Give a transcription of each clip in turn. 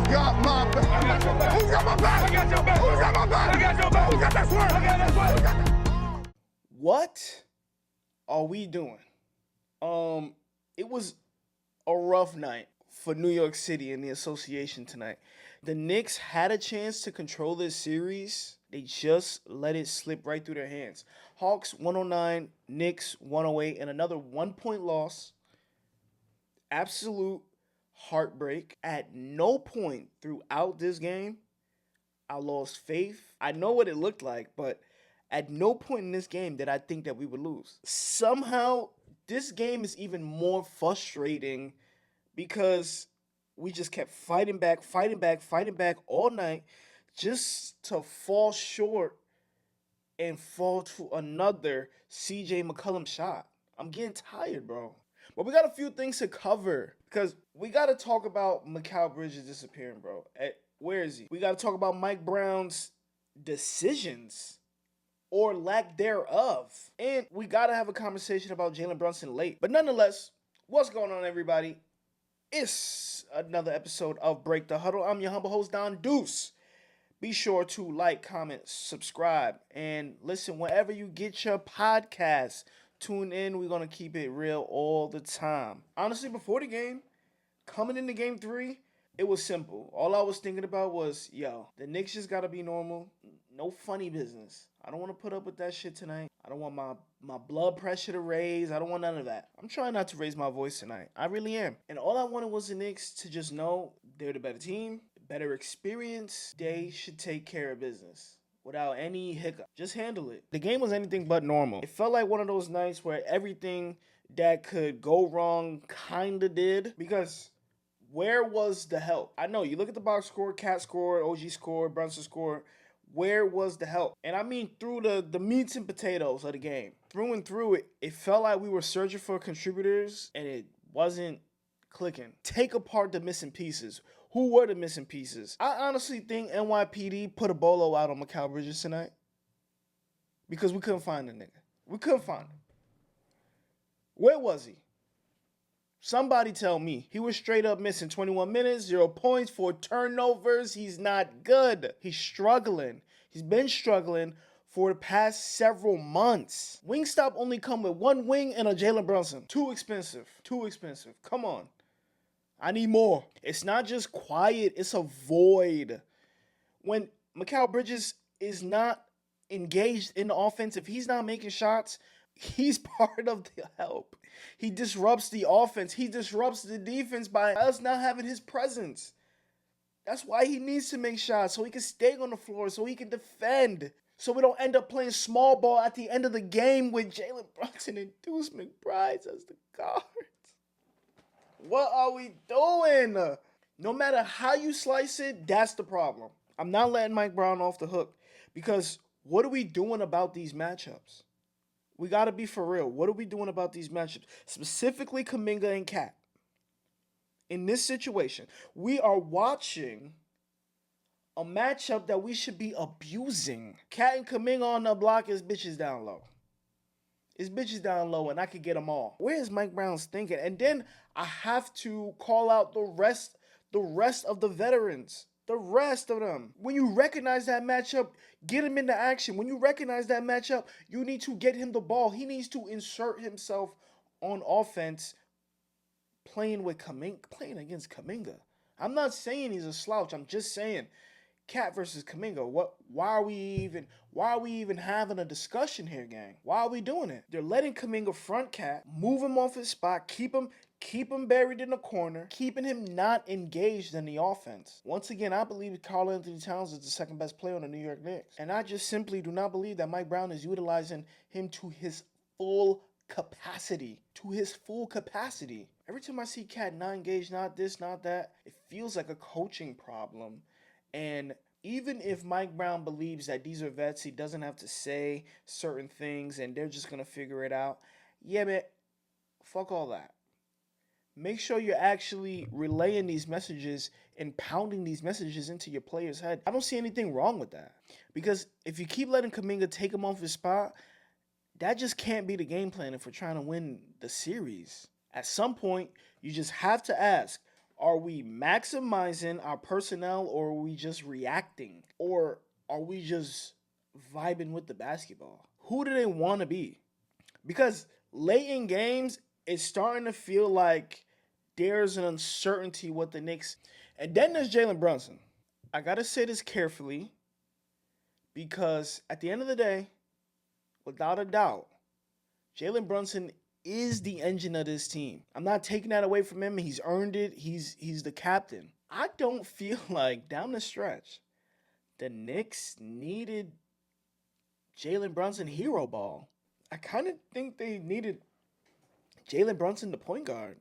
got my back? Who got my back? I got your back. Who got my back? I got your back. Who got that swerve? I got that swerve. What are we doing? It was a rough night for New York City and the association tonight. The Knicks had a chance to control this series. They just let it slip right through their hands. Hawks 109, Knicks 108, and another 1-point loss. Absolute heartbreak. At no point throughout this game, I lost faith. I know what it looked like, but at no point in this game did I think that we would lose. Somehow, this game is even more frustrating because we just kept fighting back all night just to fall short and fall to another CJ McCollum shot. I'm getting tired, bro. But we got a few things to cover because we got to talk about Mikal Bridges disappearing, bro. Where is he? We got to talk about Mike Brown's decisions or lack thereof. And we got to have a conversation about Jalen Brunson late. But nonetheless, what's going on, everybody? It's another episode of Break the Huddle. I'm your humble host, Don Deuce. Be sure to like, comment, subscribe, and listen wherever you get your podcasts. Tune in. We're going to keep it real all the time. Honestly, before the game, coming into game 3, it was simple. All I was thinking about was, the Knicks just got to be normal. No funny business. I don't want to put up with that shit tonight. I don't want my blood pressure to raise. I don't want none of that. I'm trying not to raise my voice tonight. I really am. And all I wanted was the Knicks to just know they're the better team, better experience. They should take care of business without any hiccup. Just handle it. The game was anything but normal. It felt like one of those nights where everything that could go wrong kind of did. Because where was the help? I know, you look at the box score, Cat scored, OG scored, Brunson scored. Where was the help? And I mean through the meats and potatoes of the game. Through and through, it felt like we were searching for contributors and it wasn't clicking. Take apart the missing pieces. Who were the missing pieces? I honestly think NYPD put a bolo out on Mikal Bridges tonight because we couldn't find the nigga. We couldn't find him. Where was he? Somebody tell me. He was straight up missing 21 minutes, 0 points, 4 turnovers. He's not good. He's struggling. He's been struggling for the past several months. Wingstop only come with one wing and a Jalen Brunson. Too expensive. Too expensive. Come on. I need more. It's not just quiet. It's a void. When Mikal Bridges is not engaged in the offense, if he's not making shots, he's part of the help. He disrupts the offense. He disrupts the defense by us not having his presence. That's why he needs to make shots, so he can stay on the floor, so he can defend, so we don't end up playing small ball at the end of the game with Jalen Brunson and Deuce McBride as the guards. What are we doing? No matter how you slice it, that's the problem. I'm not letting Mike Brown off the hook because what are we doing about these matchups? We got to be for real. What are we doing about these matchups? Specifically, Kuminga and Cat. In this situation, we are watching a matchup that we should be abusing. Cat and Kuminga on the block is bitches down low. It's bitches down low, and I could get them all. Where is Mike Brown's thinking? And then I have to call out the rest of the veterans. The rest of them. When you recognize that matchup, get him into action. When you recognize that matchup, you need to get him the ball. He needs to insert himself on offense playing against Kuminga. I'm not saying he's a slouch. I'm just saying Cat versus Kuminga. Why are we even having a discussion here, gang? Why are we doing it? They're letting Kuminga front Cat, move him off his spot, keep him buried in the corner, keeping him not engaged in the offense. Once again, I believe Karl-Anthony Towns is the second best player on the New York Knicks. And I just simply do not believe that Mike Brown is utilizing him to his full capacity. Every time I see Cat not engaged, not this, not that, it feels like a coaching problem. And even if Mike Brown believes that these are vets, he doesn't have to say certain things and they're just going to figure it out. Yeah, man, fuck all that. Make sure you're actually relaying these messages and pounding these messages into your player's head. I don't see anything wrong with that. Because if you keep letting Kuminga take him off his spot, that just can't be the game plan if we're trying to win the series. At some point, you just have to ask, Are we maximizing our personnel, or are we just reacting? Or are we just vibing with the basketball? Who do they want to be? Because late in games, it's starting to feel like there's an uncertainty with the Knicks. And then there's Jalen Brunson. I got to say this carefully because at the end of the day, without a doubt, Jalen Brunson is the engine of this team. I'm not taking that away from him. He's earned it. He's the captain. I don't feel like down the stretch the Knicks needed Jalen Brunson hero ball. I kind of think they needed Jalen Brunson the point guard.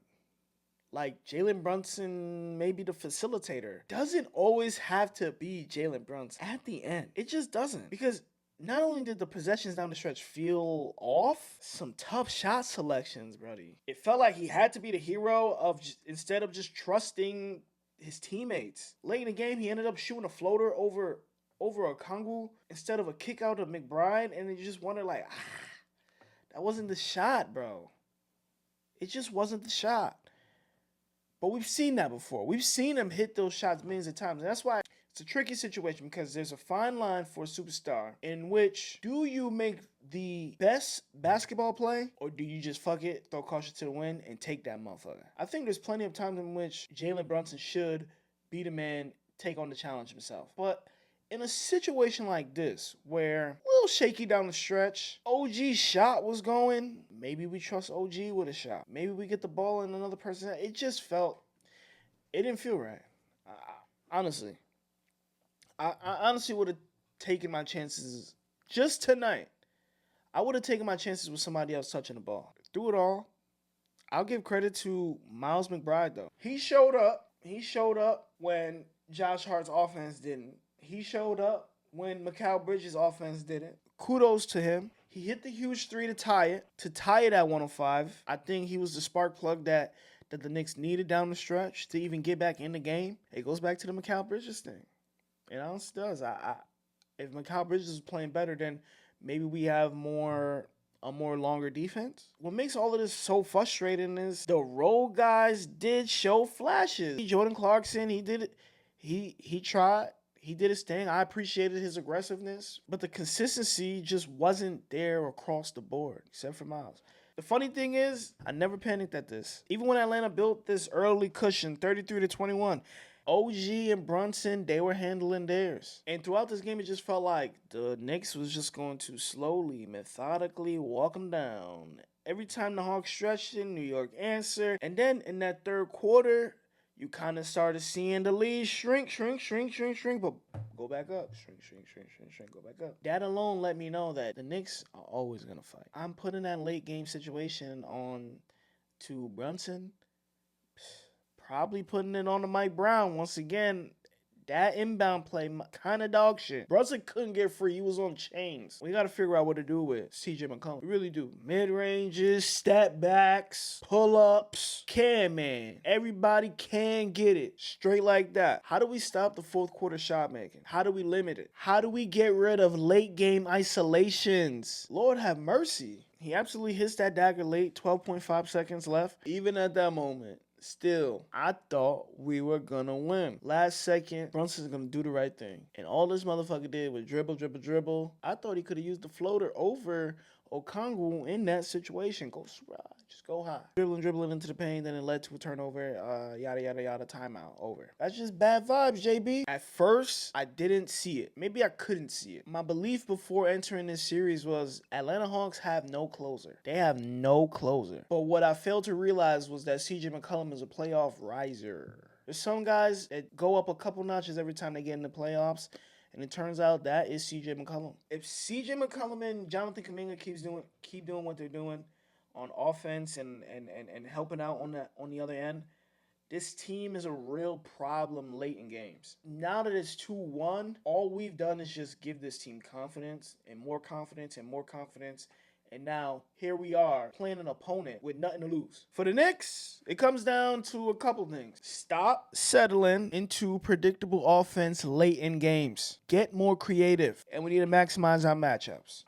Like Jalen Brunson, maybe the facilitator. Doesn't always have to be Jalen Brunson at the end. It just doesn't. Because not only did the possessions down the stretch feel off, some tough shot selections, buddy. It felt like he had to be the hero of instead of just trusting his teammates. Late in the game, he ended up shooting a floater over a Kongu instead of a kick out of McBride, and you just wonder like, that wasn't the shot, bro. It just wasn't the shot. But we've seen that before. We've seen him hit those shots millions of times. And that's why it's a tricky situation, because there's a fine line for a superstar in which, do you make the best basketball play, or do you just fuck it, throw caution to the wind, and take that motherfucker? I think there's plenty of times in which Jalen Brunson should be the man, take on the challenge himself. But in a situation like this, where a little shaky down the stretch, OG's shot was going, maybe we trust OG with a shot. Maybe we get the ball in another person. It just felt, it didn't feel right. Honestly. I honestly would have taken my chances just tonight. I would have taken my chances with somebody else touching the ball. Through it all, I'll give credit to Miles McBride, though. He showed up. He showed up when Josh Hart's offense didn't. He showed up when Mikal Bridges' offense didn't. Kudos to him. He hit the huge three to tie it at 105. I think he was the spark plug that the Knicks needed down the stretch to even get back in the game. It goes back to the Mikal Bridges thing. It honestly does. If Mikal Bridges is playing better, then maybe we have a more longer defense. What makes all of this so frustrating is the role guys did show flashes. Jordan Clarkson, he did it. He tried. He did his thing. I appreciated his aggressiveness, but the consistency just wasn't there across the board, except for Miles. The funny thing is, I never panicked at this. Even when Atlanta built this early cushion, 33-21, OG and Brunson, they were handling theirs. And throughout this game, it just felt like the Knicks was just going to slowly, methodically walk them down. Every time the Hawks stretched in, New York answered. And then in that third quarter, you kind of started seeing the lead shrink, but go back up. Shrink, go back up. That alone let me know that the Knicks are always going to fight. I'm putting that late game situation on to Brunson. Probably putting it on to Mike Brown. Once again, that inbound play kind of dog shit. Brunson couldn't get free. He was on chains. We got to figure out what to do with CJ McCollum. We really do. Mid-ranges, step backs, pull-ups. Man. Everybody can get it. Straight like that. How do we stop the fourth quarter shot making? How do we limit it? How do we get rid of late game isolations? Lord have mercy. He absolutely hits that dagger late. 12.5 seconds left. Even at that moment. Still, I thought we were gonna win. Last second, Brunson's gonna do the right thing. And all this motherfucker did was dribble. I thought he could have used the floater over Okongwu in that situation. Go just go high. Dribbling into the paint, then it led to a turnover, yada, timeout, over. That's just bad vibes, JB. At first, I didn't see it. Maybe I couldn't see it. My belief before entering this series was Atlanta Hawks have no closer. They have no closer. But what I failed to realize was that CJ McCollum is a playoff riser. There's some guys that go up a couple notches every time they get in the playoffs. And it turns out that is CJ McCollum. If CJ McCollum and Jonathan Kuminga keep doing what they're doing on offense and helping out on the other end, this team is a real problem late in games. Now that it's 2-1, all we've done is just give this team confidence and more confidence and more confidence. And now, here we are, playing an opponent with nothing to lose. For the Knicks, it comes down to a couple things. Stop settling into predictable offense late in games. Get more creative. And we need to maximize our matchups.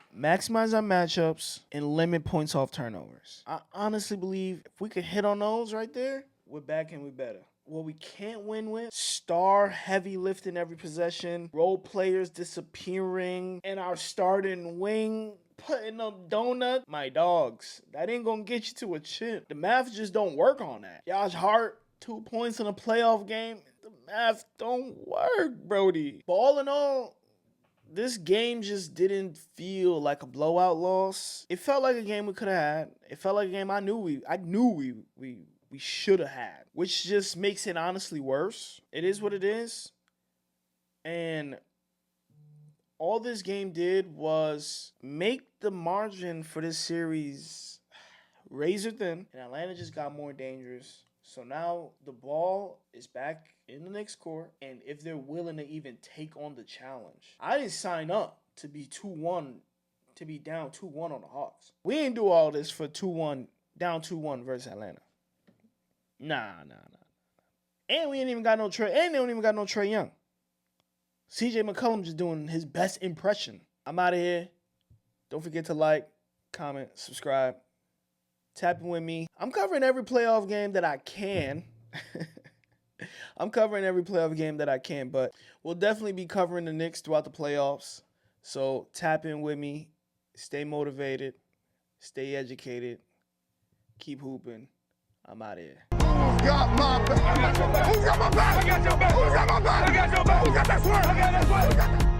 And limit points off turnovers. I honestly believe if we could hit on those right there, we're back and we're better. what we can't win with, star heavy lifting every possession, role players disappearing, and our starting wing putting up donuts. My dogs, that ain't gonna get you to a chip. The math just don't work on that. Josh Hart, 2 points in a playoff game. The math don't work, Brody. But all in all, this game just didn't feel like a blowout loss. It felt like a game we could have had. It felt like a game I knew we should have had, which just makes it honestly worse. It is what it is. And all this game did was make the margin for this series razor thin, and Atlanta just got more dangerous. So now the ball is back in the Knicks court, and if they're willing to even take on the challenge. I didn't sign up to be 2-1, to be down 2-1 on the Hawks. We ain't do all this for 2-1, down 2-1 versus Atlanta. Nah. And we ain't even got no Trey, and they don't even got no Trae Young. CJ McCollum just doing his best impression. I'm out of here. Don't forget to like, comment, subscribe. Tap in with me. I'm covering every playoff game that I can. But we'll definitely be covering the Knicks throughout the playoffs. So tap in with me. Stay motivated. Stay educated. Keep hooping. I'm out of here. Who's got my back? Who's got my back? I got your back. Who's got my back? I got your back. Who got that swerve? I got that swerve.